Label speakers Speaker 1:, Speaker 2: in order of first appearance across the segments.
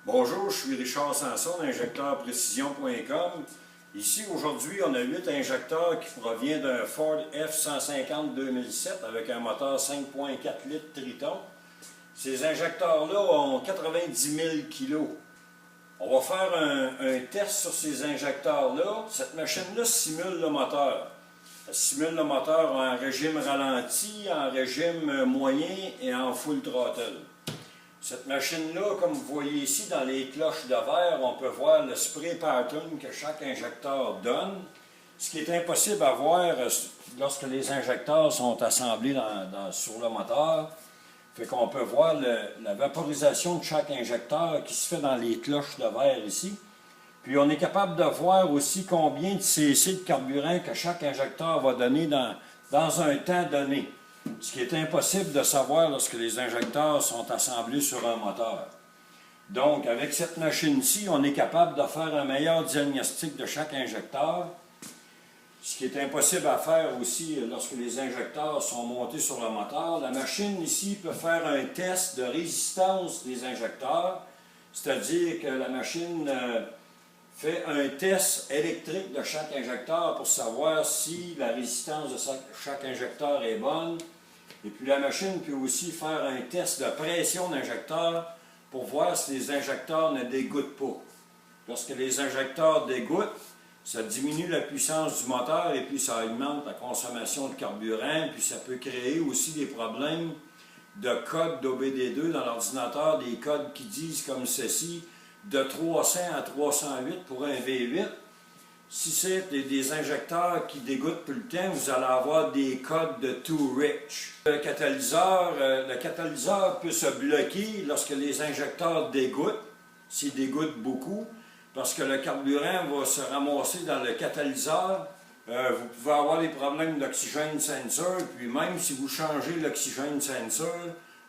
Speaker 1: Bonjour, je suis Richard Sanson d'Injecteurprécision.com. Ici, aujourd'hui, on a 8 injecteurs qui proviennent d'un Ford F-150 2007 avec un moteur 5.4 litres Triton. Ces injecteurs-là ont 90 000 kg. On va faire un test sur ces injecteurs-là. Cette machine-là simule le moteur. Elle simule le moteur en régime ralenti, en régime moyen et en full throttle. Cette machine-là, comme vous voyez ici dans les cloches de verre, on peut voir le spray pattern que chaque injecteur donne. Ce qui est impossible à voir lorsque les injecteurs sont assemblés sur le moteur. Fait qu'on peut voir la vaporisation de chaque injecteur qui se fait dans les cloches de verre ici. Puis on est capable de voir aussi combien de cc de carburant que chaque injecteur va donner dans un temps donné. Ce qui est impossible de savoir lorsque les injecteurs sont assemblés sur un moteur. Donc, avec cette machine-ci, on est capable de faire un meilleur diagnostic de chaque injecteur. Ce qui est impossible à faire aussi lorsque les injecteurs sont montés sur le moteur. La machine ici peut faire un test de résistance des injecteurs, c'est-à-dire que la machine fait un test électrique de chaque injecteur pour savoir si la résistance de chaque injecteur est bonne. Et puis la machine peut aussi faire un test de pression d'injecteur pour voir si les injecteurs ne dégoûtent pas. Lorsque les injecteurs dégoûtent, ça diminue la puissance du moteur et puis ça augmente la consommation de carburant. Puis ça peut créer aussi des problèmes de code d'OBD2 dans l'ordinateur, des codes qui disent comme ceci, de 300 à 308 pour un V8. Si c'est des injecteurs qui dégoûtent plus le temps, vous allez avoir des codes de too rich. Le catalyseur peut se bloquer lorsque les injecteurs dégoûtent, s'ils dégoûtent beaucoup, parce que le carburant va se ramasser dans le catalyseur. Vous pouvez avoir des problèmes d'oxygène sensor, puis même si vous changez l'oxygène sensor,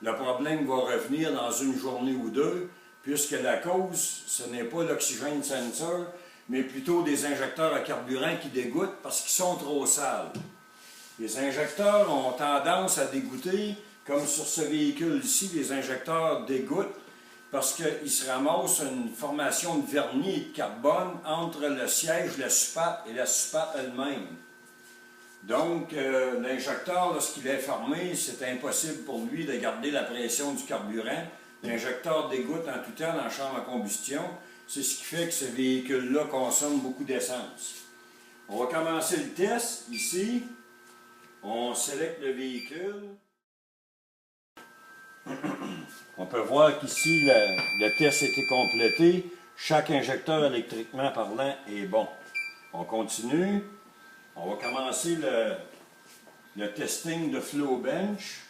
Speaker 1: le problème va revenir dans une journée ou deux, puisque la cause, ce n'est pas l'oxygène sensor, mais plutôt des injecteurs à carburant qui dégoûtent parce qu'ils sont trop sales. Les injecteurs ont tendance à dégoûter, comme sur ce véhicule ici, les injecteurs dégoûtent parce qu'ils se ramassent une formation de vernis et de carbone entre le siège, la soupape et la soupape elle-même. Donc, l'injecteur, lorsqu'il est fermé, c'est impossible pour lui de garder la pression du carburant. L'injecteur dégoûte en tout temps dans la chambre à combustion. C'est ce qui fait que ce véhicule-là consomme beaucoup d'essence. On va commencer le test ici. On sélecte le véhicule. On peut voir qu'ici, le test a été complété. Chaque injecteur électriquement parlant est bon. On continue. On va commencer le testing de Flow Bench.